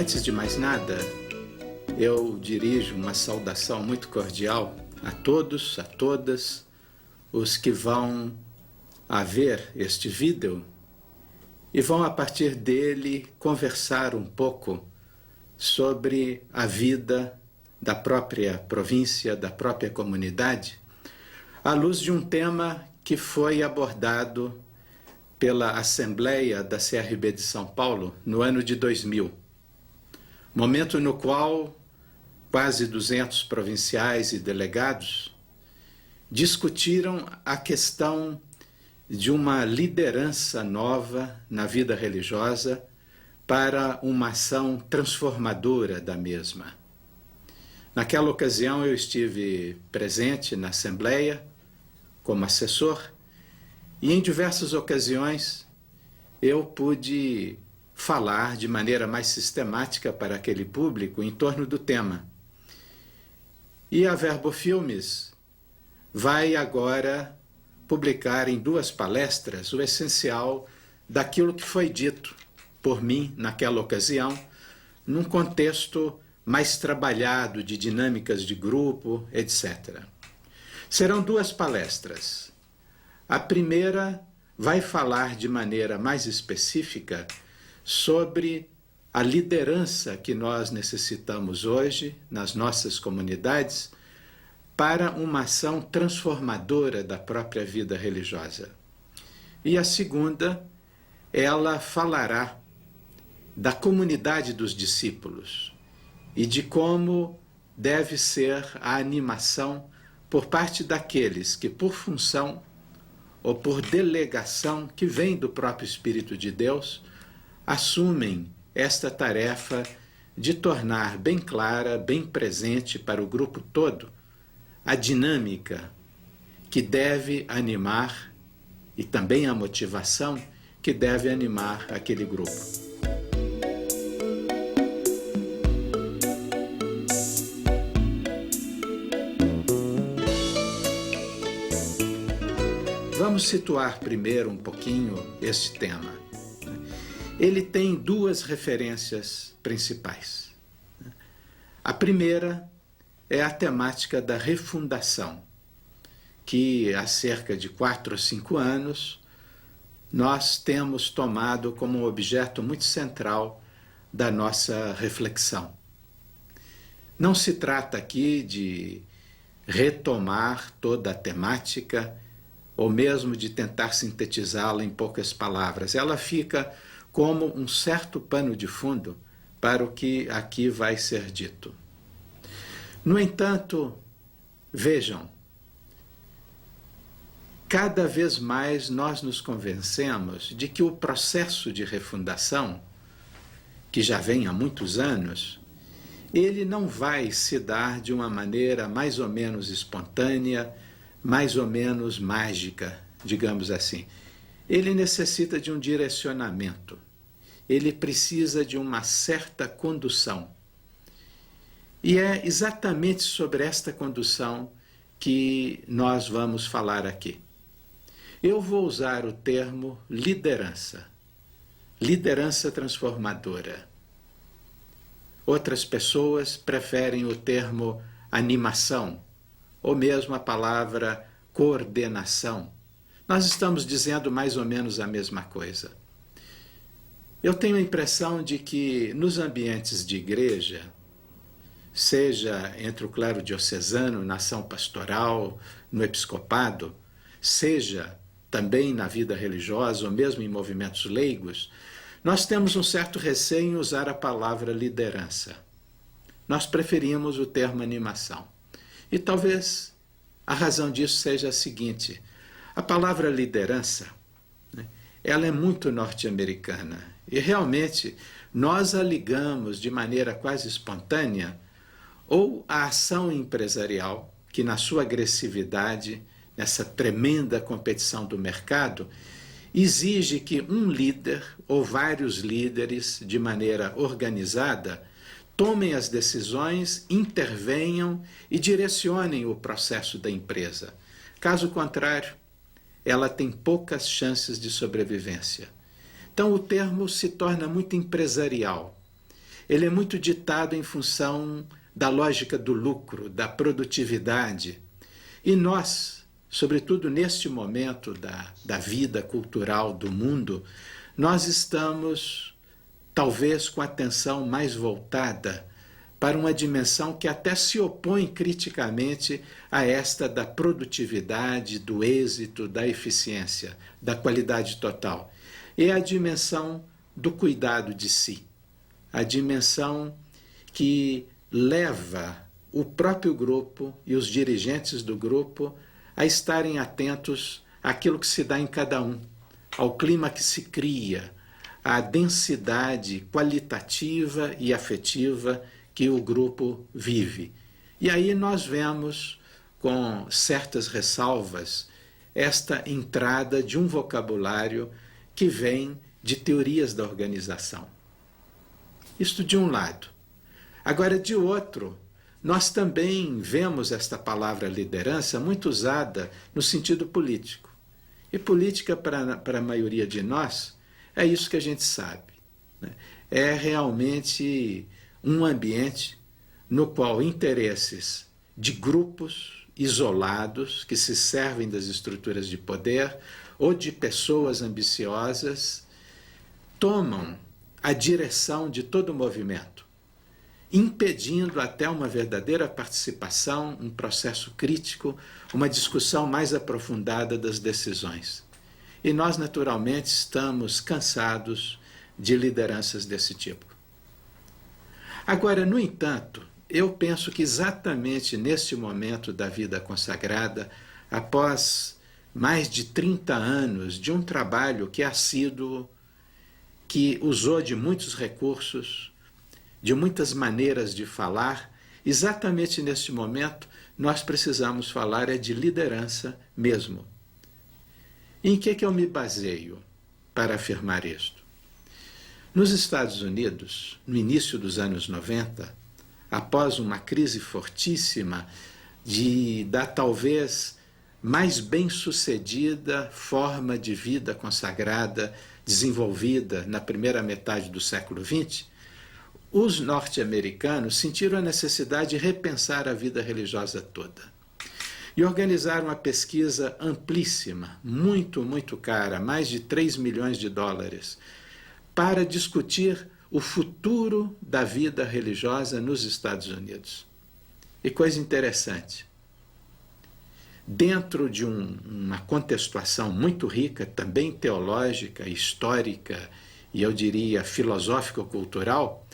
Antes de mais nada, eu dirijo uma saudação muito cordial a todos, a todas os que vão ver este vídeo e vão, a partir dele, conversar um pouco sobre a vida da própria província, da própria comunidade, à luz de um tema que foi abordado pela Assembleia da CRB de São Paulo no ano de 2000, momento no qual quase 200 provinciais e delegados discutiram a questão de uma liderança nova na vida religiosa para uma ação transformadora da mesma. Naquela ocasião eu estive presente na Assembleia como assessor e em diversas ocasiões eu pude falar de maneira mais sistemática para aquele público em torno do tema. E a Verbo Filmes vai agora publicar em 2 palestras o essencial daquilo que foi dito por mim naquela ocasião, num contexto mais trabalhado de dinâmicas de grupo, etc. Serão 2 palestras. A primeira vai falar de maneira mais específica sobre a liderança que nós necessitamos hoje nas nossas comunidades para uma ação transformadora da própria vida religiosa. E a segunda, ela falará da comunidade dos discípulos e de como deve ser a animação por parte daqueles que, por função ou por delegação que vem do próprio Espírito de Deus, assumem esta tarefa de tornar bem clara, bem presente para o grupo todo, a dinâmica que deve animar e também a motivação que deve animar aquele grupo. Vamos situar primeiro um pouquinho este tema. Ele tem 2 referências principais. A primeira é a temática da refundação, que há cerca de 4 ou 5 anos nós temos tomado como um objeto muito central da nossa reflexão. Não se trata aqui de retomar toda a temática ou mesmo de tentar sintetizá-la em poucas palavras. Ela fica como um certo pano de fundo para o que aqui vai ser dito. No entanto, vejam, cada vez mais nós nos convencemos de que o processo de refundação, que já vem há muitos anos, ele não vai se dar de uma maneira mais ou menos espontânea, mais ou menos mágica, digamos assim. Ele necessita de um direcionamento. Ele precisa de uma certa condução. E é exatamente sobre esta condução que nós vamos falar aqui. Eu vou usar o termo liderança. Liderança transformadora. Outras pessoas preferem o termo animação, ou mesmo a palavra coordenação. Nós estamos dizendo mais ou menos a mesma coisa. Eu tenho a impressão de que nos ambientes de igreja, seja entre o clero diocesano, na ação pastoral, no episcopado, seja também na vida religiosa ou mesmo em movimentos leigos, nós temos um certo receio em usar a palavra liderança. Nós preferimos o termo animação. E talvez a razão disso seja a seguinte: a palavra liderança, ela é muito norte-americana e realmente nós a ligamos de maneira quase espontânea ou à ação empresarial, que na sua agressividade, nessa tremenda competição do mercado, exige que um líder ou vários líderes, de maneira organizada, tomem as decisões, intervenham e direcionem o processo da empresa. Caso contrário, ela tem poucas chances de sobrevivência. Então o termo se torna muito empresarial. ele é muito ditado em função da lógica do lucro, da produtividade. E nós, sobretudo neste momento da vida cultural do mundo, nós estamos talvez com a atenção mais voltada para uma dimensão que até se opõe criticamente a esta da produtividade, do êxito, da eficiência, da qualidade total. É a dimensão do cuidado de si, a dimensão que leva o próprio grupo e os dirigentes do grupo a estarem atentos àquilo que se dá em cada um, ao clima que se cria, à densidade qualitativa e afetiva que o grupo vive. E aí nós vemos, com certas ressalvas, esta entrada de um vocabulário que vem de teorias da organização. Isto de um lado. Agora, de outro, nós também vemos esta palavra liderança muito usada no sentido político. E política, para a maioria de nós, é isso que a gente sabe, né? É realmente um ambiente no qual interesses de grupos isolados que se servem das estruturas de poder ou de pessoas ambiciosas tomam a direção de todo o movimento, impedindo até uma verdadeira participação, um processo crítico, uma discussão mais aprofundada das decisões. E nós, naturalmente, estamos cansados de lideranças desse tipo. Agora, no entanto, eu penso que exatamente neste momento da vida consagrada, após mais de 30 anos de um trabalho que usou de muitos recursos, de muitas maneiras de falar, exatamente neste momento nós precisamos falar de liderança mesmo. Em que eu me baseio para afirmar isto? Nos Estados Unidos, no início dos anos 90, após uma crise fortíssima da talvez mais bem-sucedida forma de vida consagrada desenvolvida na primeira metade do século XX, os norte-americanos sentiram a necessidade de repensar a vida religiosa toda. E organizaram uma pesquisa amplíssima, muito, muito cara, mais de 3 milhões de dólares, para discutir o futuro da vida religiosa nos Estados Unidos. E coisa interessante, dentro de uma contextuação muito rica, também teológica, histórica e eu diria filosófico-cultural,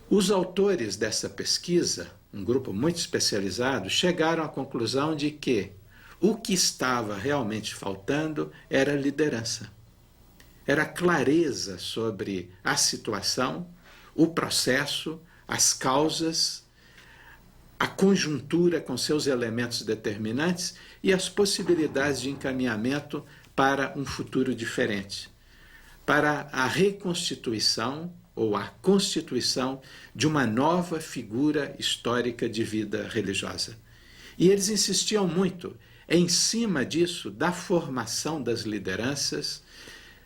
os autores dessa pesquisa, um grupo muito especializado, chegaram à conclusão de que o que estava realmente faltando era liderança. Era clareza sobre a situação, o processo, as causas, a conjuntura com seus elementos determinantes e as possibilidades de encaminhamento para um futuro diferente, para a reconstituição ou a constituição de uma nova figura histórica de vida religiosa. E eles insistiam muito em cima disso, da formação das lideranças,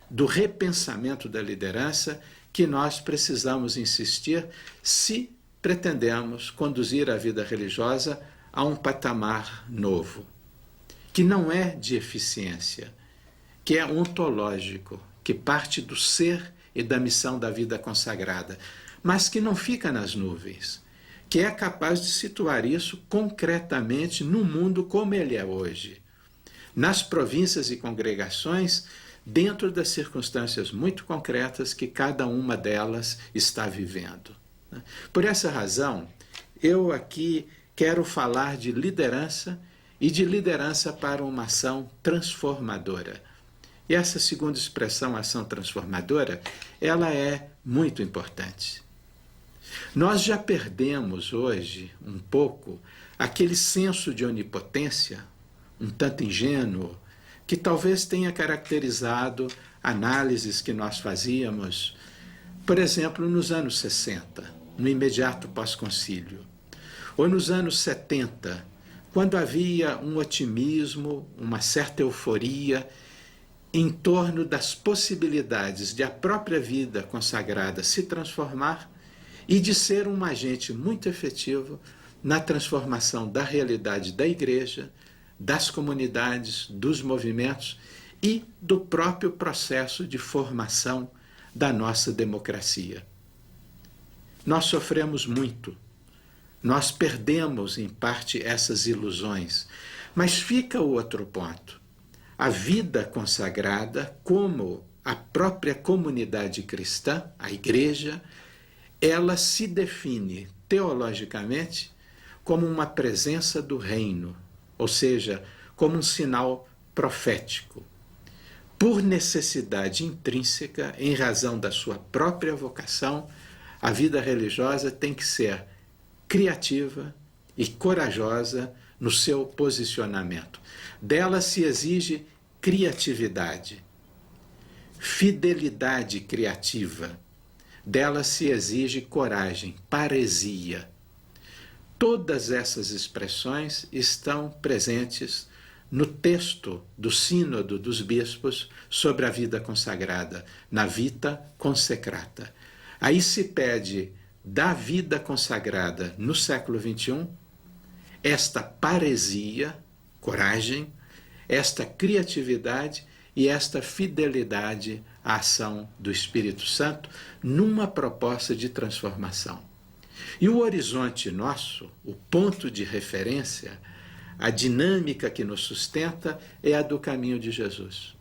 do repensamento da liderança, que nós precisamos insistir se pretendemos conduzir a vida religiosa a um patamar novo, que não é de eficiência, que é ontológico, que parte do ser e da missão da vida consagrada, mas que não fica nas nuvens, que é capaz de situar isso concretamente no mundo como ele é hoje, nas províncias e congregações, dentro das circunstâncias muito concretas que cada uma delas está vivendo. Por essa razão, eu aqui quero falar de liderança e de liderança para uma ação transformadora. E essa segunda expressão, ação transformadora, ela é muito importante. Nós já perdemos hoje um pouco aquele senso de onipotência, um tanto ingênuo, que talvez tenha caracterizado análises que nós fazíamos, por exemplo, nos anos 60, no imediato pós-concílio, ou nos anos 70, quando havia um otimismo, uma certa euforia em torno das possibilidades de a própria vida consagrada se transformar e de ser um agente muito efetivo na transformação da realidade da igreja, das comunidades, dos movimentos e do próprio processo de formação da nossa democracia. Nós sofremos muito, nós perdemos em parte essas ilusões, mas fica o outro ponto. A vida consagrada, como a própria comunidade cristã, a igreja, ela se define teologicamente como uma presença do reino, ou seja, como um sinal profético. Por necessidade intrínseca, em razão da sua própria vocação, a vida religiosa tem que ser criativa e corajosa no seu posicionamento. Dela se exige criatividade, fidelidade criativa. Dela se exige coragem, paresia. Todas essas expressões estão presentes no texto do Sínodo dos Bispos sobre a vida consagrada, na Vita Consecrata. Aí se pede da vida consagrada no século XXI esta paresia, coragem, esta criatividade e esta fidelidade à ação do Espírito Santo numa proposta de transformação. E o horizonte nosso, o ponto de referência, a dinâmica que nos sustenta é a do caminho de Jesus,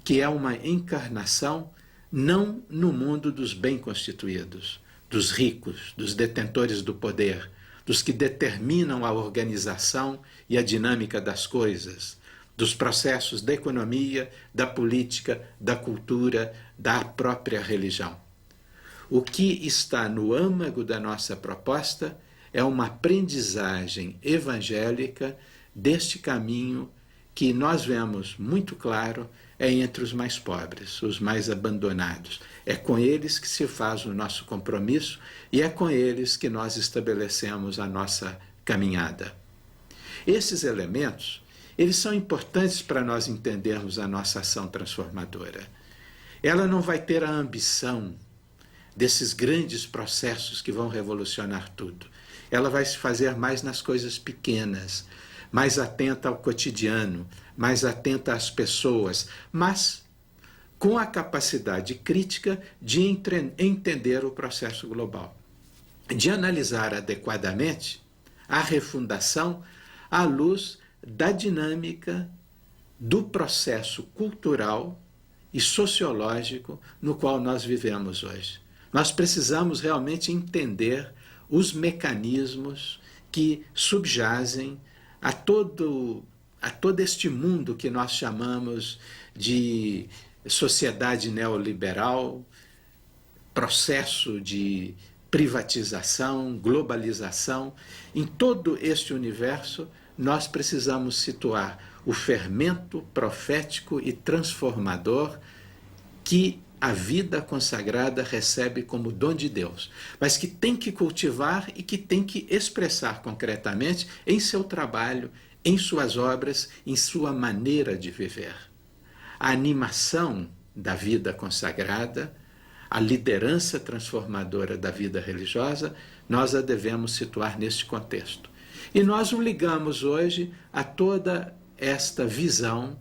que é uma encarnação não no mundo dos bem constituídos, dos ricos, dos detentores do poder, dos que determinam a organização e a dinâmica das coisas, dos processos da economia, da política, da cultura, da própria religião. O que está no âmago da nossa proposta é uma aprendizagem evangélica deste caminho que nós vemos muito claro é entre os mais pobres, os mais abandonados. É com eles que se faz o nosso compromisso e é com eles que nós estabelecemos a nossa caminhada. Esses elementos, eles são importantes para nós entendermos a nossa ação transformadora. Ela não vai ter a ambição desses grandes processos que vão revolucionar tudo. Ela vai se fazer mais nas coisas pequenas, mais atenta ao cotidiano, mais atenta às pessoas, mas com a capacidade crítica de entender o processo global, de analisar adequadamente a refundação à luz da dinâmica do processo cultural e sociológico no qual nós vivemos hoje. Nós precisamos realmente entender os mecanismos que subjazem a todo este mundo que nós chamamos de sociedade neoliberal, processo de privatização, globalização. Em todo este universo, nós precisamos situar o fermento profético e transformador que a vida consagrada recebe como dom de Deus, mas que tem que cultivar e que tem que expressar concretamente em seu trabalho, em suas obras, em sua maneira de viver. A animação da vida consagrada, a liderança transformadora da vida religiosa, nós a devemos situar neste contexto. E nós o ligamos hoje a toda esta visão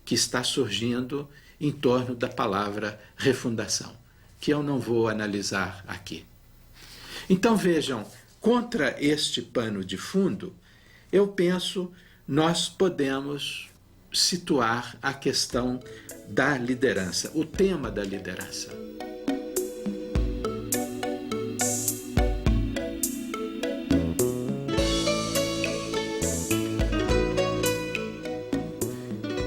que está surgindo em torno da palavra refundação, que eu não vou analisar aqui. Então vejam, contra este pano de fundo, eu penso nós podemos situar a questão da liderança, o tema da liderança.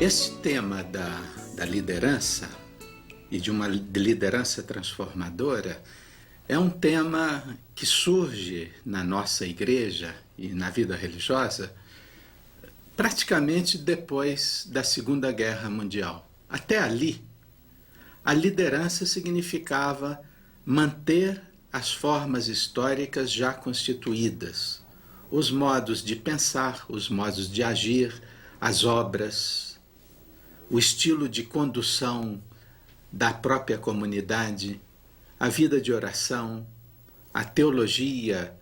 Esse tema da liderança e de uma liderança transformadora é um tema que surge na nossa igreja e na vida religiosa praticamente depois da Segunda Guerra Mundial. Até ali, a liderança significava manter as formas históricas já constituídas, os modos de pensar, os modos de agir, as obras, o estilo de condução da própria comunidade, a vida de oração, a teologia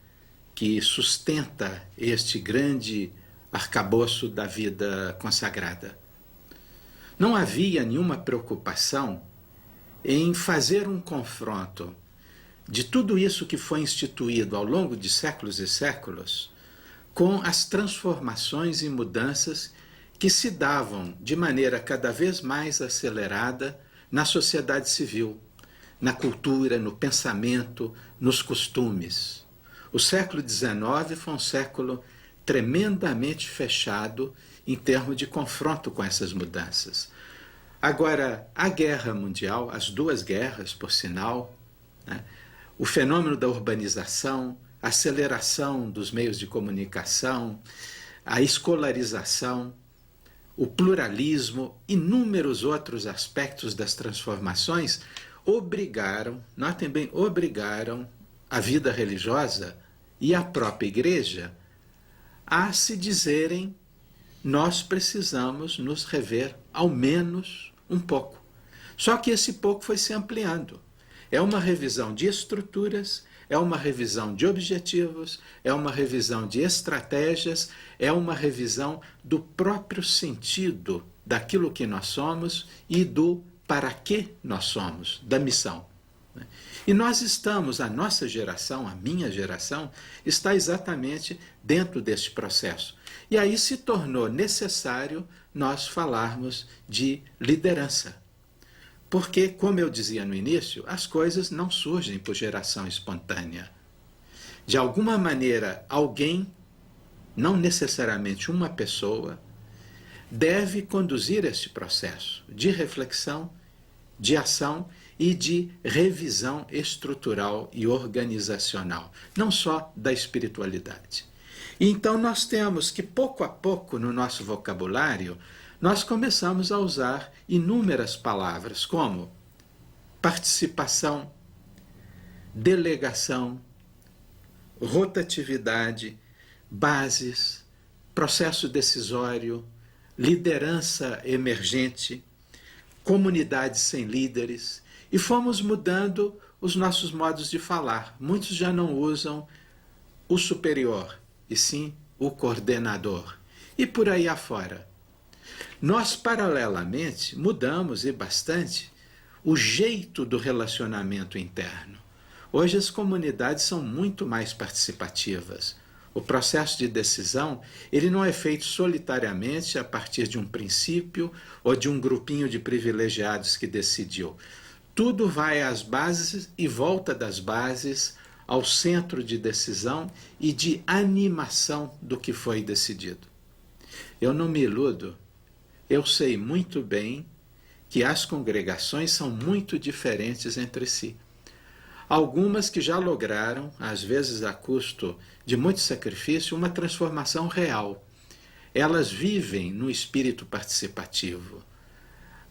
que sustenta este grande arcabouço da vida consagrada. Não havia nenhuma preocupação em fazer um confronto de tudo isso que foi instituído ao longo de séculos e séculos com as transformações e mudanças que se davam de maneira cada vez mais acelerada na sociedade civil, na cultura, no pensamento, nos costumes. O século XIX foi um século tremendamente fechado em termos de confronto com essas mudanças. Agora, a guerra mundial, as duas guerras, por sinal, né, o fenômeno da urbanização, a aceleração dos meios de comunicação, a escolarização, o pluralismo, inúmeros outros aspectos das transformações obrigaram, notem bem, obrigaram a vida religiosa e a própria igreja a se dizerem: nós precisamos nos rever ao menos um pouco. Só que esse pouco foi se ampliando. É uma revisão de estruturas, é uma revisão de objetivos, é uma revisão de estratégias, é uma revisão do próprio sentido daquilo que nós somos e do para que nós somos, da missão. E nós estamos, a nossa geração, a minha geração, está exatamente dentro deste processo. E aí se tornou necessário nós falarmos de liderança. Porque, como eu dizia no início, as coisas não surgem por geração espontânea. De alguma maneira, alguém, não necessariamente uma pessoa, deve conduzir este processo de reflexão, de ação e de revisão estrutural e organizacional, não só da espiritualidade. E então nós temos que, pouco a pouco, no nosso vocabulário, nós começamos a usar inúmeras palavras como participação, delegação, rotatividade, bases, processo decisório, liderança emergente, comunidades sem líderes, e fomos mudando os nossos modos de falar. Muitos já não usam o superior, e sim o coordenador. E por aí afora. Nós, paralelamente, mudamos, e bastante, o jeito do relacionamento interno. Hoje as comunidades são muito mais participativas. O processo de decisão, ele não é feito solitariamente a partir de um princípio ou de um grupinho de privilegiados que decidiu. Tudo vai às bases e volta das bases ao centro de decisão e de animação do que foi decidido. Eu não me iludo. Eu sei muito bem que as congregações são muito diferentes entre si. Algumas que já lograram, às vezes a custo de muito sacrifício, uma transformação real. Elas vivem no espírito participativo.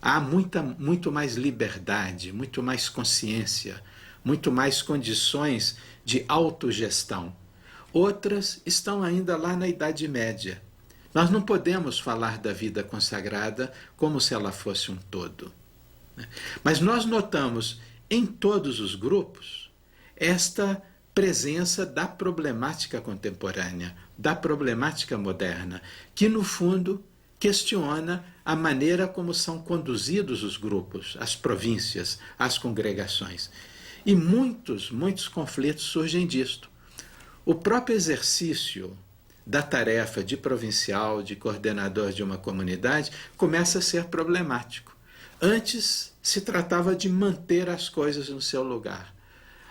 Há muito mais liberdade, muito mais consciência, muito mais condições de autogestão. Outras estão ainda lá na Idade Média. Nós não podemos falar da vida consagrada como se ela fosse um todo. Mas nós notamos em todos os grupos esta presença da problemática contemporânea, da problemática moderna, que no fundo questiona a maneira como são conduzidos os grupos, as províncias, as congregações. E muitos conflitos surgem disto. O próprio exercício da tarefa de provincial, de coordenador de uma comunidade, começa a ser problemático. Antes se tratava de manter as coisas no seu lugar.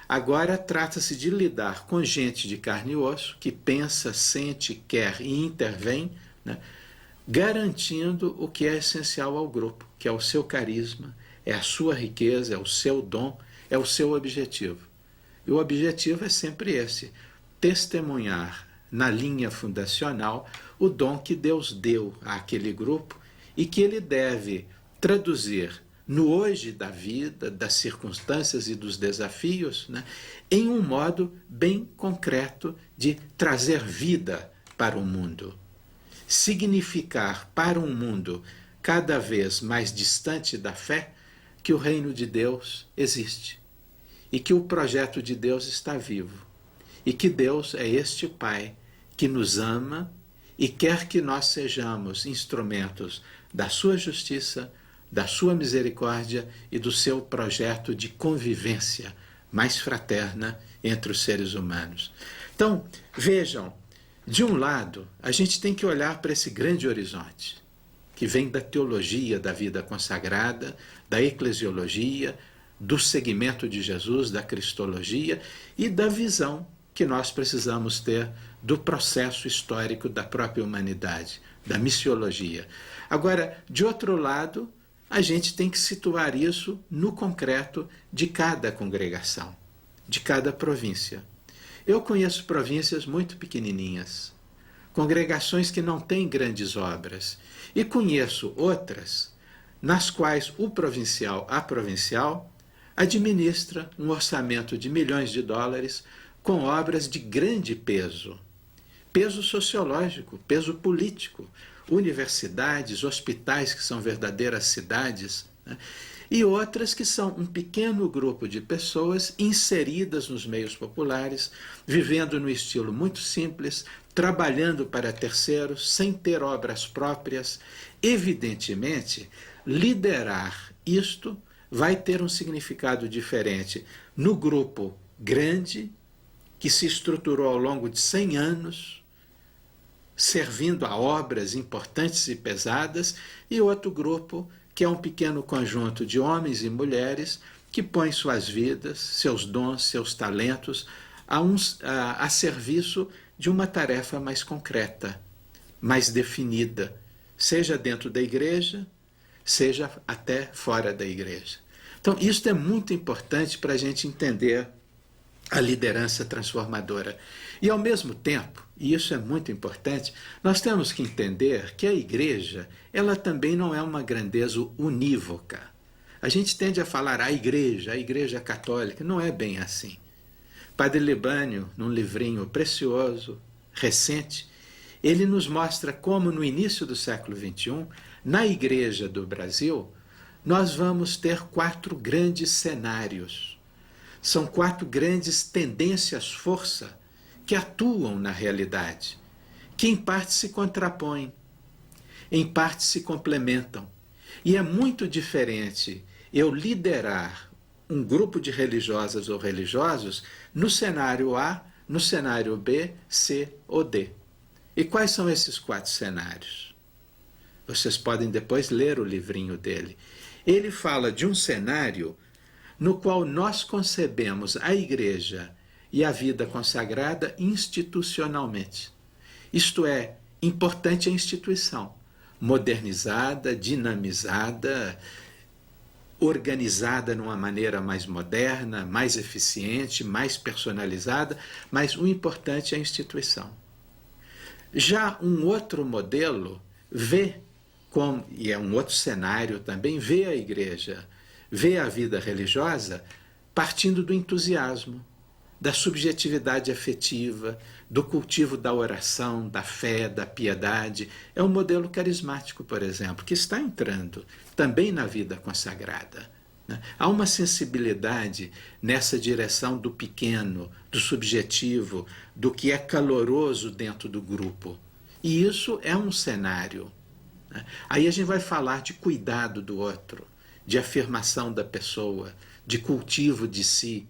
Agora trata-se de lidar com gente de carne e osso, que pensa, sente, quer e intervém, né, garantindo o que é essencial ao grupo, que é o seu carisma, é a sua riqueza, é o seu dom, é o seu objetivo. E o objetivo é sempre esse: testemunhar na linha fundacional o dom que Deus deu àquele grupo e que ele deve traduzir no hoje da vida, das circunstâncias e dos desafios, né, em um modo bem concreto de trazer vida para o mundo. Significar para um mundo cada vez mais distante da fé que o reino de Deus existe e que o projeto de Deus está vivo e que Deus é este Pai que nos ama e quer que nós sejamos instrumentos da sua justiça, da sua misericórdia e do seu projeto de convivência mais fraterna entre os seres humanos. Então, vejam, de um lado, a gente tem que olhar para esse grande horizonte, que vem da teologia da vida consagrada, da eclesiologia, do segmento de Jesus, da cristologia e da visão que nós precisamos ter do processo histórico da própria humanidade, da missiologia. Agora, de outro lado, a gente tem que situar isso no concreto de cada congregação, de cada província. Eu conheço províncias muito pequenininhas, congregações que não têm grandes obras, e conheço outras nas quais o provincial, a provincial, administra um orçamento de milhões de dólares com obras de grande peso, peso sociológico, peso político, universidades, hospitais que são verdadeiras cidades, né? E outras que são um pequeno grupo de pessoas inseridas nos meios populares, vivendo no estilo muito simples, trabalhando para terceiros, sem ter obras próprias. Evidentemente, liderar isto vai ter um significado diferente no grupo grande, que se estruturou ao longo de 100 anos, servindo a obras importantes e pesadas, e outro grupo que é um pequeno conjunto de homens e mulheres que põem suas vidas, seus dons, seus talentos a serviço de uma tarefa mais concreta, mais definida, seja dentro da igreja, seja até fora da igreja. Então, isso é muito importante para a gente entender a liderança transformadora. E, ao mesmo tempo, e isso é muito importante, nós temos que entender que a igreja, ela também não é uma grandeza unívoca. A gente tende a falar a igreja católica, não é bem assim. Padre Libânio, num livrinho precioso, recente, ele nos mostra como no início do século XXI, na igreja do Brasil, nós vamos ter 4 grandes cenários. São 4 grandes tendências-força que atuam na realidade, que em parte se contrapõem, em parte se complementam. E é muito diferente eu liderar um grupo de religiosas ou religiosos no cenário A, no cenário B, C ou D. E quais são esses 4 cenários? Vocês podem depois ler o livrinho dele. Ele fala de um cenário no qual nós concebemos a igreja e a vida consagrada institucionalmente. Isto é, importante a instituição, modernizada, dinamizada, organizada numa maneira mais moderna, mais eficiente, mais personalizada, mas o importante é a instituição. Já um outro modelo vê, e é um outro cenário também, vê a igreja, vê a vida religiosa partindo do entusiasmo, da subjetividade afetiva, do cultivo da oração, da fé, da piedade. É um modelo carismático, por exemplo, que está entrando também na vida consagrada. Há uma sensibilidade nessa direção do pequeno, do subjetivo, do que é caloroso dentro do grupo. E isso é um cenário. Aí a gente vai falar de cuidado do outro, de afirmação da pessoa, de cultivo de si,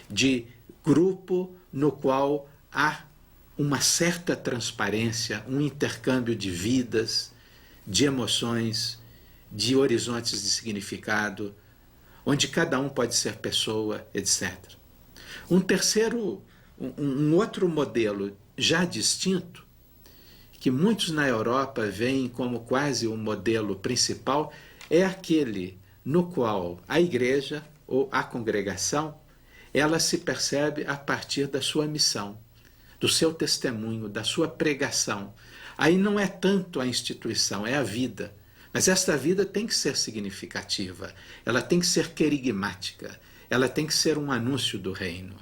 de grupo no qual há uma certa transparência, um intercâmbio de vidas, de emoções, de horizontes de significado, onde cada um pode ser pessoa, etc. Um outro modelo já distinto, que muitos na Europa veem como quase o modelo principal, é aquele no qual a igreja ou a congregação, ela se percebe a partir da sua missão, do seu testemunho, da sua pregação. Aí não é tanto a instituição, é a vida. Mas esta vida tem que ser significativa, ela tem que ser querigmática, ela tem que ser um anúncio do reino.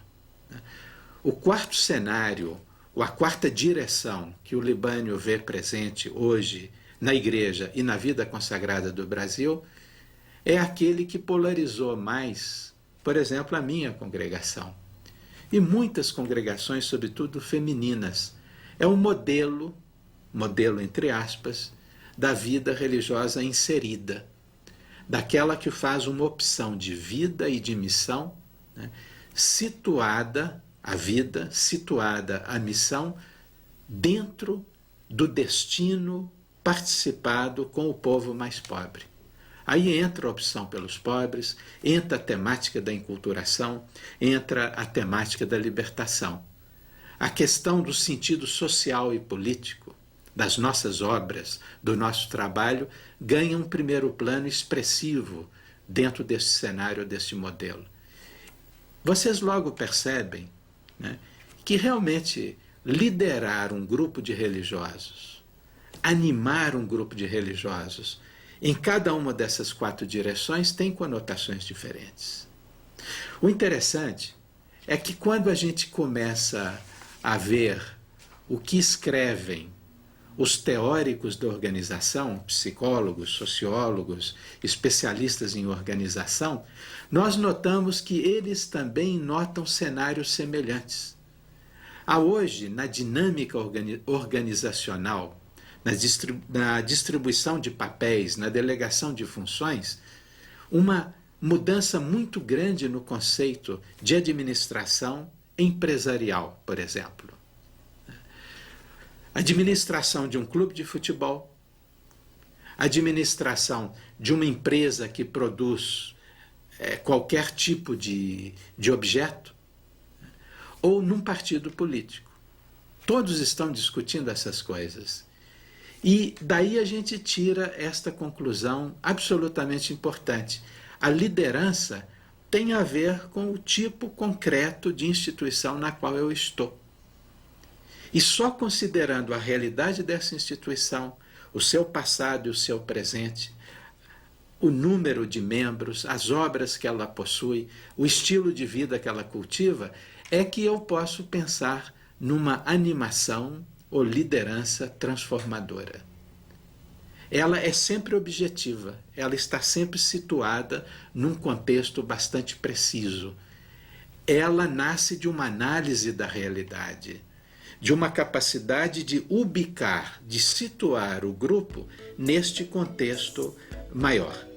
O 4º cenário, ou a 4ª direção que o Libânio vê presente hoje na igreja e na vida consagrada do Brasil, é aquele que polarizou mais, por exemplo, a minha congregação, e muitas congregações, sobretudo femininas. É um modelo entre aspas, da vida religiosa inserida, daquela que faz uma opção de vida e de missão, né, situada a vida, situada a missão, dentro do destino participado com o povo mais pobre. Aí entra a opção pelos pobres, entra a temática da enculturação, entra a temática da libertação. A questão do sentido social e político das nossas obras, do nosso trabalho, ganha um primeiro plano expressivo dentro desse cenário, desse modelo. Vocês logo percebem, né, que realmente liderar um grupo de religiosos, animar um grupo de religiosos, em cada uma dessas 4 direções tem conotações diferentes. O interessante é que quando a gente começa a ver o que escrevem os teóricos da organização, psicólogos, sociólogos, especialistas em organização, nós notamos que eles também notam cenários semelhantes. Há hoje, na dinâmica organizacional, na distribuição de papéis, na delegação de funções, uma mudança muito grande no conceito de administração empresarial, por exemplo. Administração de um clube de futebol, administração de uma empresa que produz qualquer tipo de objeto, ou num partido político. Todos estão discutindo essas coisas. E daí a gente tira esta conclusão absolutamente importante. A liderança tem a ver com o tipo concreto de instituição na qual eu estou. E só considerando a realidade dessa instituição, o seu passado e o seu presente, o número de membros, as obras que ela possui, o estilo de vida que ela cultiva, é que eu posso pensar numa animação ou liderança transformadora. Ela é sempre objetiva, ela está sempre situada num contexto bastante preciso. Ela nasce de uma análise da realidade, de uma capacidade de ubicar, de situar o grupo neste contexto maior.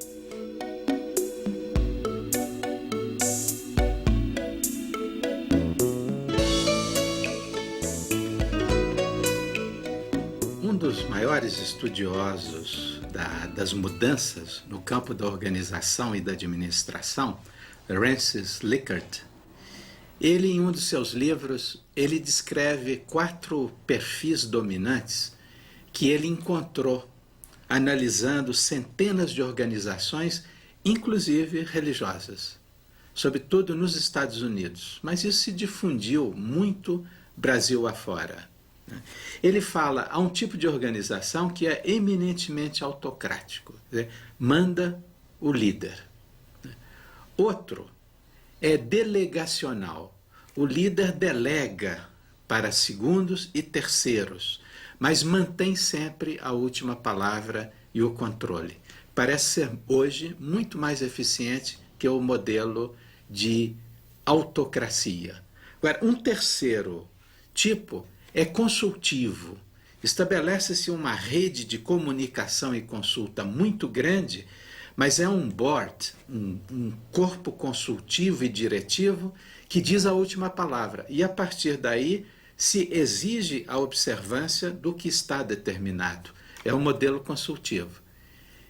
Um dos maiores estudiosos das mudanças no campo da organização e da administração, Francis Likert, ele, em um dos seus livros, ele descreve 4 perfis dominantes que ele encontrou analisando centenas de organizações, inclusive religiosas, sobretudo nos Estados Unidos. Mas isso se difundiu muito Brasil afora. Ele fala a um tipo de organização que é eminentemente autocrático, quer dizer, manda o líder. Outro é delegacional. O líder delega para segundos e terceiros, mas mantém sempre a última palavra e o controle. Parece ser hoje muito mais eficiente que o modelo de autocracia. Agora, um terceiro tipo é consultivo. Estabelece-se uma rede de comunicação e consulta muito grande, mas é um board, um corpo consultivo e diretivo que diz a última palavra. E a partir daí se exige a observância do que está determinado. É um modelo consultivo.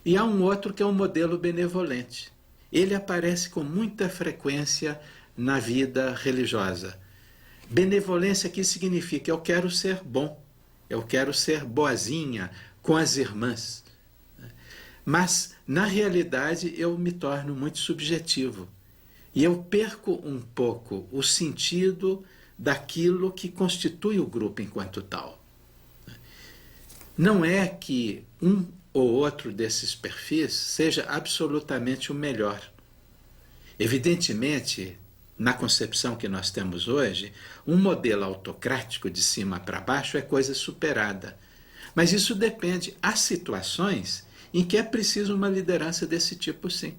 E há um outro que é um modelo benevolente. Ele aparece com muita frequência na vida religiosa. Benevolência aqui significa eu quero ser bom, eu quero ser boazinha com as irmãs. Mas, na realidade, eu me torno muito subjetivo. E eu perco um pouco o sentido daquilo que constitui o grupo enquanto tal. Não é que um ou outro desses perfis seja absolutamente o melhor. Evidentemente, na concepção que nós temos hoje, um modelo autocrático de cima para baixo é coisa superada. Mas isso depende. Há situações em que é preciso uma liderança desse tipo, sim.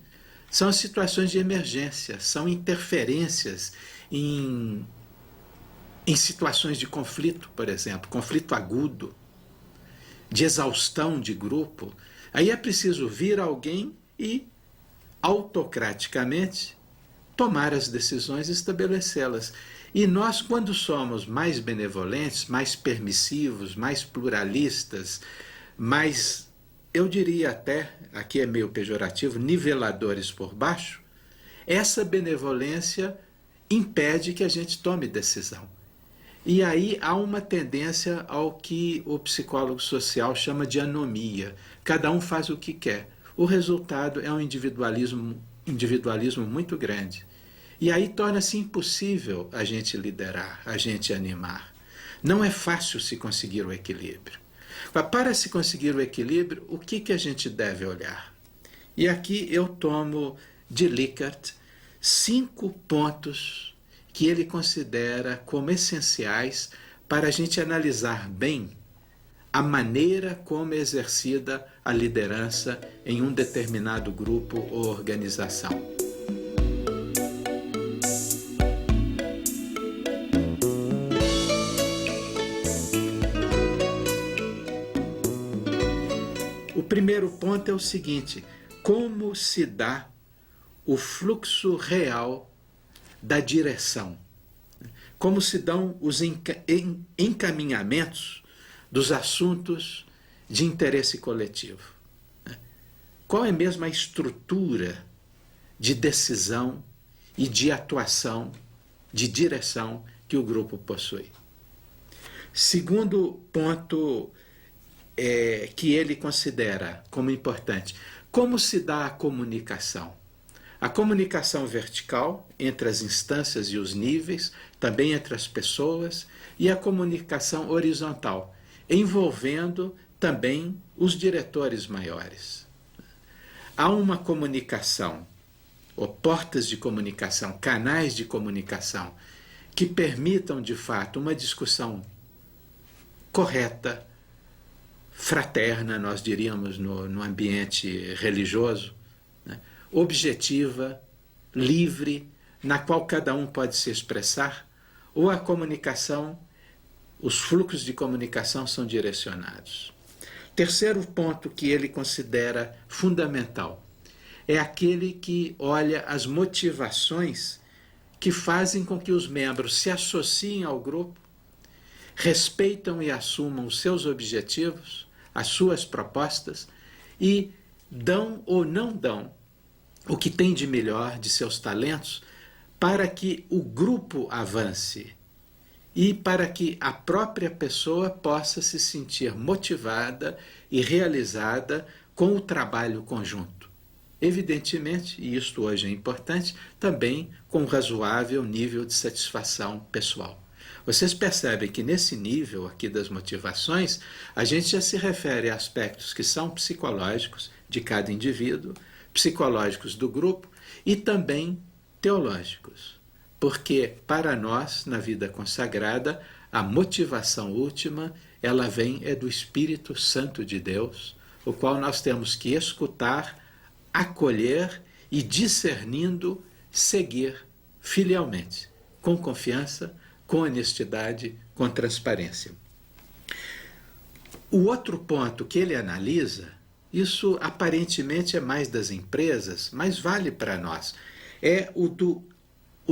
São situações de emergência, são interferências em em situações de conflito, por exemplo, conflito agudo, de exaustão de grupo, aí é preciso vir alguém e autocraticamente tomar as decisões e estabelecê-las. E nós, quando somos mais benevolentes, mais permissivos, mais pluralistas, mais, eu diria até, aqui é meio pejorativo, niveladores por baixo, essa benevolência impede que a gente tome decisão. E aí há uma tendência ao que o psicólogo social chama de anomia. Cada um faz o que quer. O resultado é um individualismo muito grande. E aí torna-se impossível a gente liderar, a gente animar. Não é fácil se conseguir o equilíbrio. Mas para se conseguir o equilíbrio, o que a gente deve olhar? E aqui eu tomo de Likert 5 pontos que ele considera como essenciais para a gente analisar bem a maneira como é exercida a liderança em um determinado grupo ou organização. O primeiro ponto é o seguinte: como se dá o fluxo real da direção? Como se dão os encaminhamentos dos assuntos de interesse coletivo? Qual é mesmo a estrutura de decisão e de atuação, de direção que o grupo possui? Segundo ponto que ele considera como importante: como se dá a comunicação? A comunicação vertical entre as instâncias e os níveis, também entre as pessoas, e a comunicação horizontal, envolvendo também os diretores maiores. Há uma comunicação, ou portas de comunicação, canais de comunicação, que permitam, de fato, uma discussão correta, fraterna, nós diríamos no ambiente religioso, né? Objetiva, livre, na qual cada um pode se expressar, ou a comunicação, os fluxos de comunicação são direcionados. Terceiro ponto que ele considera fundamental é aquele que olha as motivações que fazem com que os membros se associem ao grupo, respeitam e assumam os seus objetivos, as suas propostas e dão ou não dão o que tem de melhor de seus talentos para que o grupo avance e para que a própria pessoa possa se sentir motivada e realizada com o trabalho conjunto. Evidentemente, e isto hoje é importante, também com um razoável nível de satisfação pessoal. Vocês percebem que nesse nível aqui das motivações, a gente já se refere a aspectos que são psicológicos de cada indivíduo, psicológicos do grupo e também teológicos. Porque para nós, na vida consagrada, a motivação última, ela vem do Espírito Santo de Deus, o qual nós temos que escutar, acolher e, discernindo, seguir filialmente, com confiança, com honestidade, com transparência. O outro ponto que ele analisa, isso aparentemente é mais das empresas, mas vale para nós, é o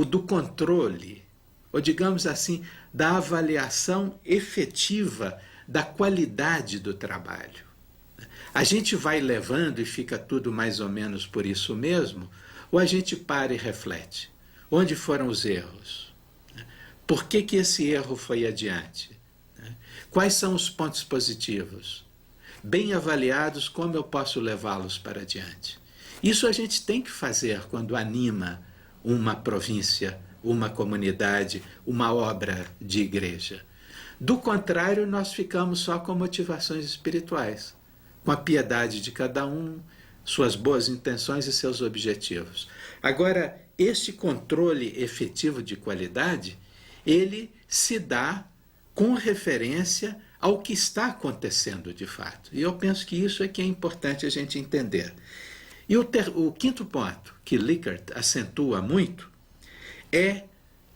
do controle, ou digamos assim, da avaliação efetiva da qualidade do trabalho. A gente vai levando e fica tudo mais ou menos por isso mesmo, ou a gente para e reflete? Onde foram os erros? Por que esse erro foi adiante? Quais são os pontos positivos? Bem avaliados, como eu posso levá-los para adiante? Isso a gente tem que fazer quando anima uma província, uma comunidade, uma obra de igreja. Do contrário, nós ficamos só com motivações espirituais, com a piedade de cada um, suas boas intenções e seus objetivos. Agora, este controle efetivo de qualidade, ele se dá com referência ao que está acontecendo de fato. E eu penso que isso é que é importante a gente entender. E o quinto ponto, que Likert acentua muito, é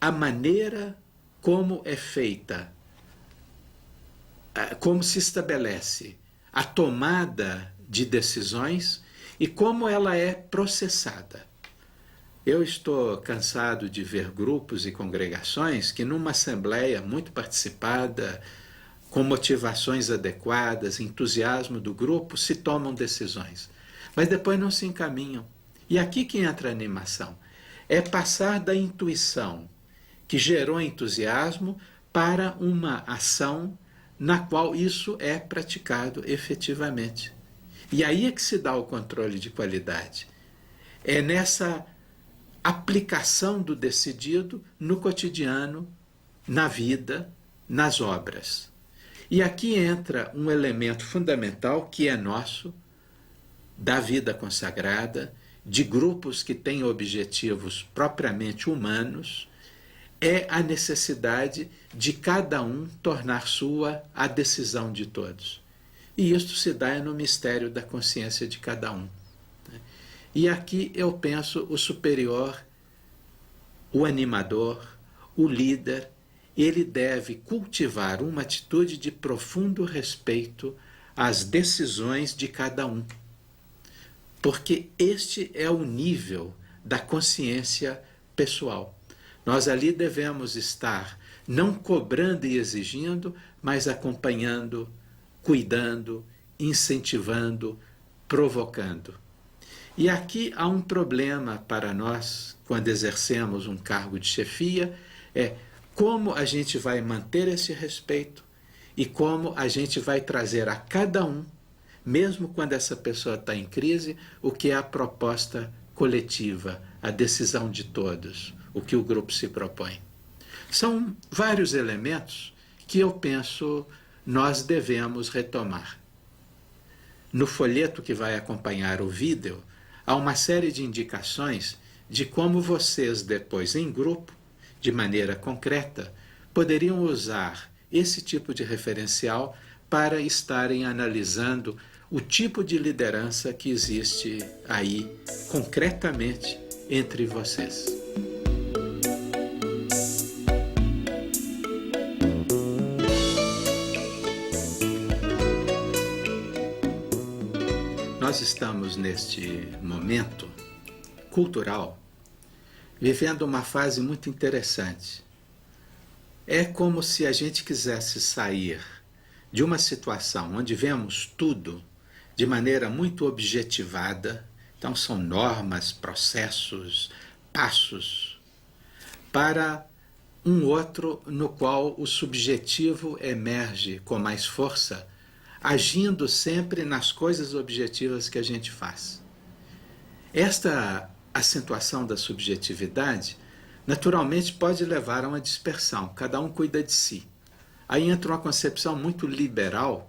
a maneira como é feita, como se estabelece a tomada de decisões e como ela é processada. Eu estou cansado de ver grupos e congregações que numa assembleia muito participada, com motivações adequadas, entusiasmo do grupo, se tomam decisões, mas depois não se encaminham. E aqui que entra a animação. É passar da intuição que gerou entusiasmo para uma ação na qual isso é praticado efetivamente. E aí é que se dá o controle de qualidade. É nessa aplicação do decidido no cotidiano, na vida, nas obras. E aqui entra um elemento fundamental que é nosso, da vida consagrada, de grupos que têm objetivos propriamente humanos, é a necessidade de cada um tornar sua a decisão de todos. E isto se dá no mistério da consciência de cada um. E aqui eu penso o superior, o animador, o líder, ele deve cultivar uma atitude de profundo respeito às decisões de cada um. Porque este é o nível da consciência pessoal. Nós ali devemos estar não cobrando e exigindo, mas acompanhando, cuidando, incentivando, provocando. E aqui há um problema para nós, quando exercemos um cargo de chefia, é como a gente vai manter esse respeito e como a gente vai trazer a cada um, mesmo quando essa pessoa está em crise, o que é a proposta coletiva, a decisão de todos, o que o grupo se propõe. São vários elementos que eu penso nós devemos retomar. No folheto que vai acompanhar o vídeo, há uma série de indicações de como vocês depois em grupo, de maneira concreta, poderiam usar esse tipo de referencial para estarem analisando o tipo de liderança que existe aí concretamente entre vocês. Nós estamos neste momento cultural vivendo uma fase muito interessante. É como se a gente quisesse sair de uma situação onde vemos tudo de maneira muito objetivada, então são normas, processos, passos, para um outro no qual o subjetivo emerge com mais força, agindo sempre nas coisas objetivas que a gente faz. Esta acentuação da subjetividade, naturalmente, pode levar a uma dispersão. Cada um cuida de si. Aí entra uma concepção muito liberal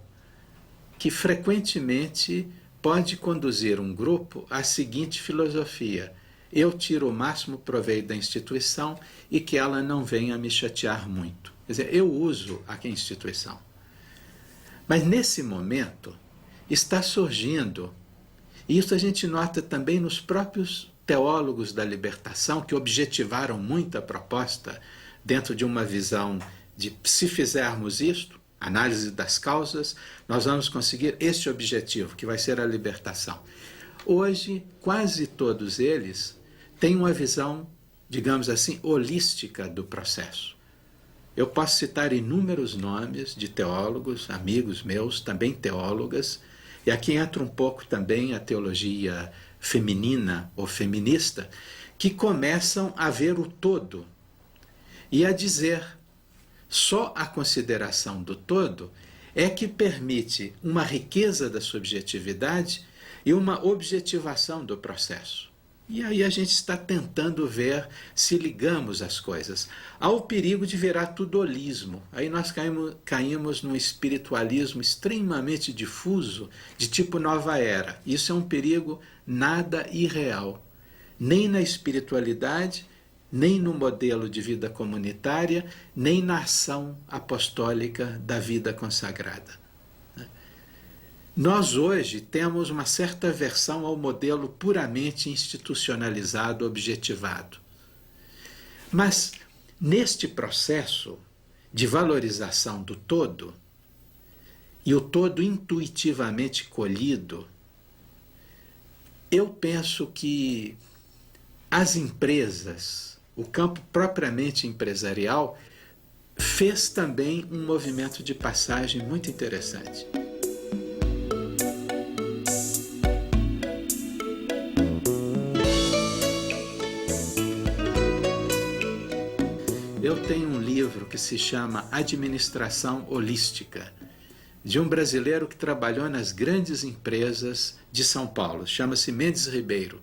que frequentemente pode conduzir um grupo à seguinte filosofia: eu tiro o máximo proveito da instituição e que ela não venha me chatear muito. Quer dizer, eu uso a instituição. Mas nesse momento está surgindo, e isso a gente nota também nos próprios teólogos da libertação, que objetivaram muito a proposta dentro de uma visão de se fizermos isto, análise das causas, nós vamos conseguir este objetivo, que vai ser a libertação. Hoje, quase todos eles têm uma visão, digamos assim, holística do processo. Eu posso citar inúmeros nomes de teólogos, amigos meus, também teólogas, e aqui entra um pouco também a teologia feminina ou feminista, que começam a ver o todo e a dizer só a consideração do todo é que permite uma riqueza da subjetividade e uma objetivação do processo. E aí a gente está tentando ver se ligamos as coisas. Há o perigo de virar tudo holismo. Aí nós caímos num espiritualismo extremamente difuso, de tipo nova era. Isso é um perigo nada irreal. Nem na espiritualidade, nem no modelo de vida comunitária, nem na ação apostólica da vida consagrada. Nós hoje temos uma certa aversão ao modelo puramente institucionalizado, objetivado. Mas neste processo de valorização do todo, e o todo intuitivamente colhido, eu penso que as empresas, o campo propriamente empresarial, fez também um movimento de passagem muito interessante. Eu tenho um livro que se chama Administração Holística, de um brasileiro que trabalhou nas grandes empresas de São Paulo, chama-se Mendes Ribeiro.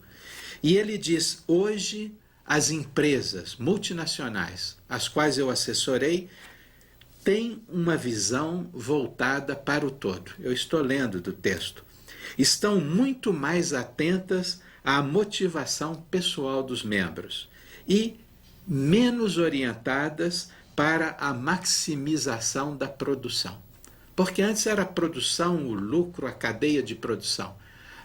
E ele diz, hoje as empresas multinacionais, as quais eu assessorei, têm uma visão voltada para o todo. Eu estou lendo do texto. Estão muito mais atentas à motivação pessoal dos membros e menos orientadas para a maximização da produção. Porque antes era a produção, o lucro, a cadeia de produção.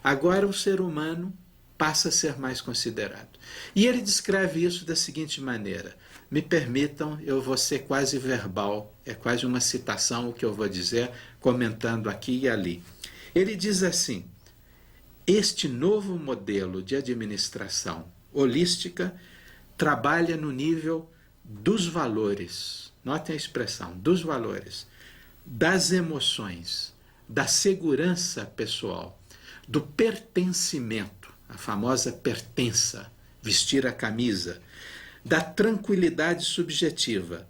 Agora o ser humano passa a ser mais considerado. E ele descreve isso da seguinte maneira. Me permitam, eu vou ser quase verbal, é quase uma citação o que eu vou dizer, comentando aqui e ali. Ele diz assim, este novo modelo de administração holística trabalha no nível dos valores, notem a expressão, dos valores, das emoções, da segurança pessoal, do pertencimento, a famosa pertença, vestir a camisa, da tranquilidade subjetiva.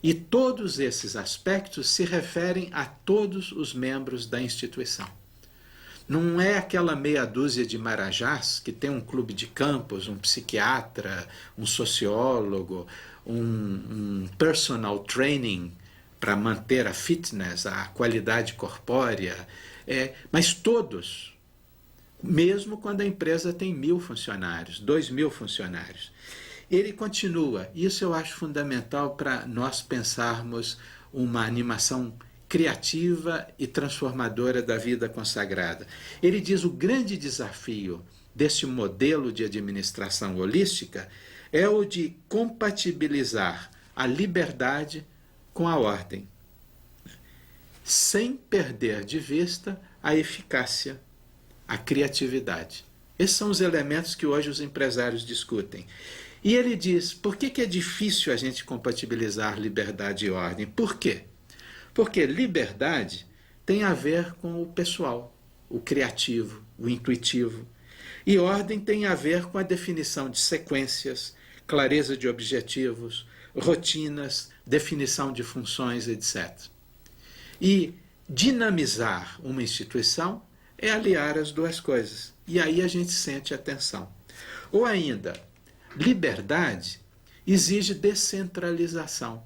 E todos esses aspectos se referem a todos os membros da instituição. Não é aquela meia dúzia de marajás que tem um clube de campus, um psiquiatra, um sociólogo, um personal training para manter a fitness, a qualidade corpórea, mas todos, mesmo quando a empresa tem 1.000 funcionários, 2.000 funcionários. Ele continua, isso eu acho fundamental para nós pensarmos uma animação criativa e transformadora da vida consagrada. Ele diz, o grande desafio desse modelo de administração holística é o de compatibilizar a liberdade com a ordem, sem perder de vista a eficácia, a criatividade. Esses são os elementos que hoje os empresários discutem. E ele diz, por que é difícil a gente compatibilizar liberdade e ordem? Por quê? Porque liberdade tem a ver com o pessoal, o criativo, o intuitivo. E ordem tem a ver com a definição de sequências, clareza de objetivos, rotinas, definição de funções, etc. E dinamizar uma instituição é aliar as duas coisas. E aí a gente sente a tensão. Ou ainda, liberdade exige descentralização,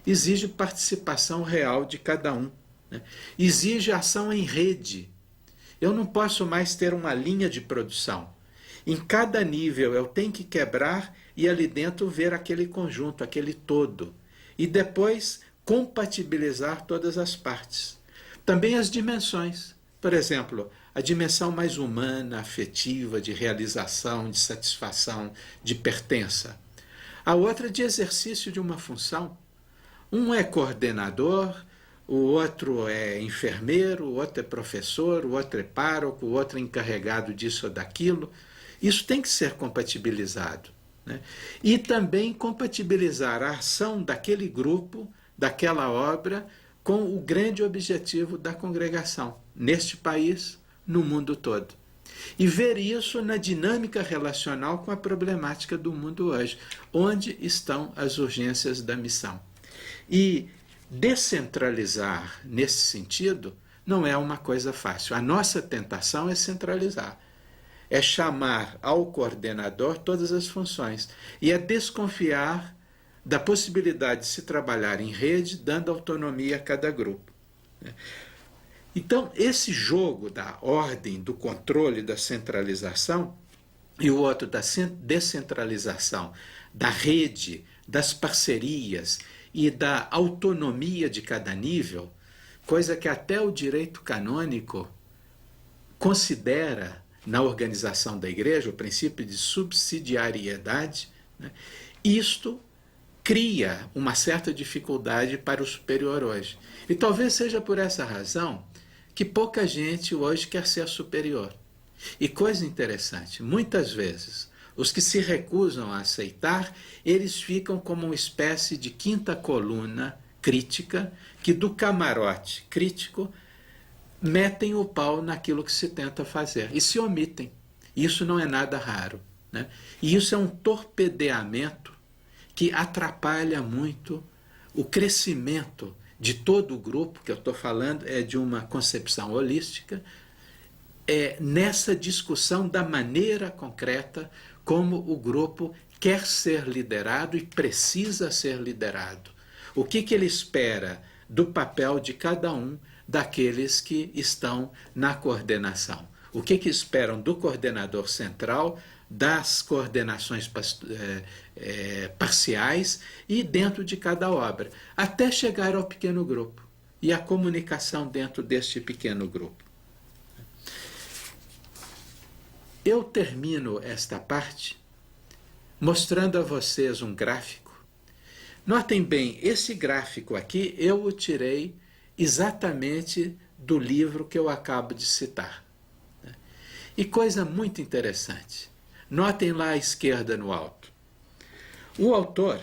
exige participação real de cada um, né? Exige ação em rede. Eu não posso mais ter uma linha de produção. Em cada nível eu tenho que quebrar e ali dentro ver aquele conjunto, aquele todo. E depois compatibilizar todas as partes. Também as dimensões. Por exemplo, a dimensão mais humana, afetiva, de realização, de satisfação, de pertença. A outra de exercício de uma função. Um é coordenador, o outro é enfermeiro, o outro é professor, o outro é pároco, o outro é encarregado disso ou daquilo. Isso tem que ser compatibilizado, né? E também compatibilizar a ação daquele grupo, daquela obra, com o grande objetivo da congregação, neste país, no mundo todo. E ver isso na dinâmica relacional com a problemática do mundo hoje, onde estão as urgências da missão. E descentralizar nesse sentido não é uma coisa fácil. A nossa tentação é centralizar, é chamar ao coordenador todas as funções e é desconfiar da possibilidade de se trabalhar em rede, dando autonomia a cada grupo. Então, esse jogo da ordem, do controle, da centralização, e o outro da descentralização, da rede, das parcerias e da autonomia de cada nível, coisa que até o direito canônico considera na organização da igreja, o princípio de subsidiariedade, né? Isto cria uma certa dificuldade para o superior hoje. E talvez seja por essa razão que pouca gente hoje quer ser superior. E coisa interessante, muitas vezes, os que se recusam a aceitar, eles ficam como uma espécie de quinta coluna crítica, que do camarote crítico metem o pau naquilo que se tenta fazer e se omitem. Isso não é nada raro, né? E isso é um torpedeamento que atrapalha muito o crescimento de todo o grupo, que eu estou falando é de uma concepção holística, nessa discussão da maneira concreta como o grupo quer ser liderado e precisa ser liderado. O que ele espera do papel de cada um daqueles que estão na coordenação. O que esperam do coordenador central, das coordenações parciais e dentro de cada obra, até chegar ao pequeno grupo e a comunicação dentro deste pequeno grupo. Eu termino esta parte mostrando a vocês um gráfico. Notem bem, esse gráfico aqui eu o tirei exatamente do livro que eu acabo de citar. E coisa muito interessante, notem lá à esquerda no alto. O autor,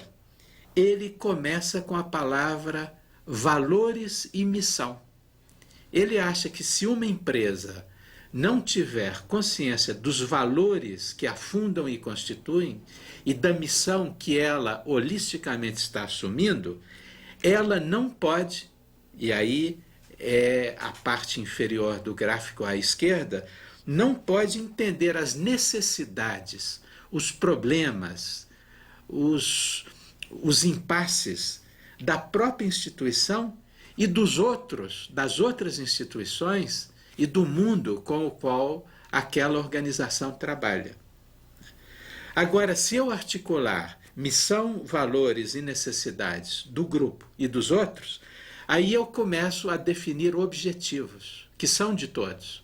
ele começa com a palavra valores e missão. Ele acha que se uma empresa não tiver consciência dos valores que a fundam e constituem e da missão que ela holisticamente está assumindo, ela não pode, e aí é a parte inferior do gráfico à esquerda, não pode entender as necessidades, os problemas, os impasses da própria instituição e das outras instituições e do mundo com o qual aquela organização trabalha. Agora, se eu articular missão, valores e necessidades do grupo e dos outros, aí eu começo a definir objetivos, que são de todos.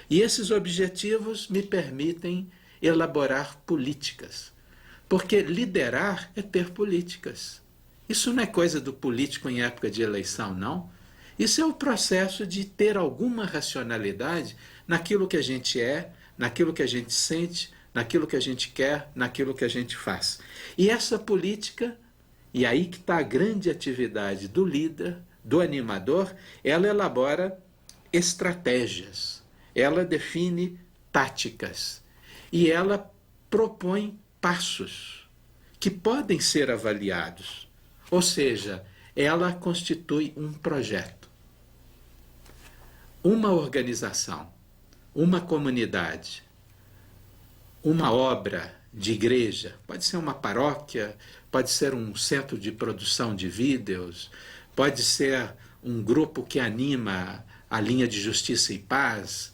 E esses objetivos me permitem elaborar políticas. Porque liderar é ter políticas. Isso não é coisa do político em época de eleição, não. Isso é o processo de ter alguma racionalidade naquilo que a gente é, naquilo que a gente sente, naquilo que a gente quer, naquilo que a gente faz. E essa política, e aí que está a grande atividade do líder, do animador, ela elabora estratégias. Ela define táticas e ela propõe passos que podem ser avaliados. Ou seja, ela constitui um projeto. Uma organização, uma comunidade, uma obra de igreja, pode ser uma paróquia, pode ser um centro de produção de vídeos, pode ser um grupo que anima a linha de justiça e paz,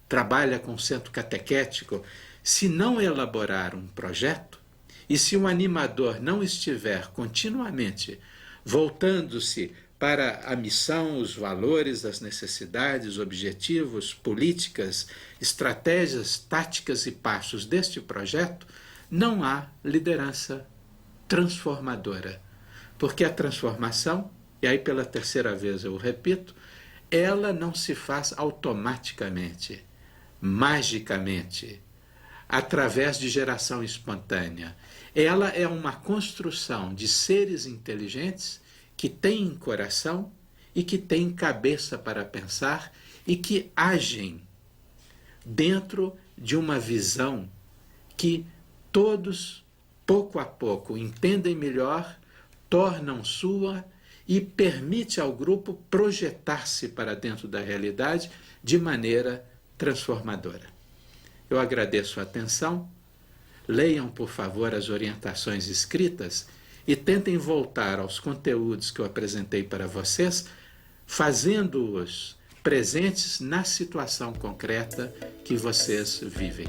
trabalha com centro catequético. Se não elaborar um projeto, e se o animador não estiver continuamente voltando-se para a missão, os valores, as necessidades, objetivos, políticas, estratégias, táticas e passos deste projeto, não há liderança transformadora. Porque a transformação, e aí pela terceira vez eu repito, ela não se faz automaticamente, magicamente, através de geração espontânea. Ela é uma construção de seres inteligentes que têm coração e que têm cabeça para pensar e que agem dentro de uma visão que todos, pouco a pouco, entendem melhor, tornam sua e permite ao grupo projetar-se para dentro da realidade de maneira transformadora. Eu agradeço a atenção. Leiam, por favor, as orientações escritas e tentem voltar aos conteúdos que eu apresentei para vocês, fazendo-os presentes na situação concreta que vocês vivem.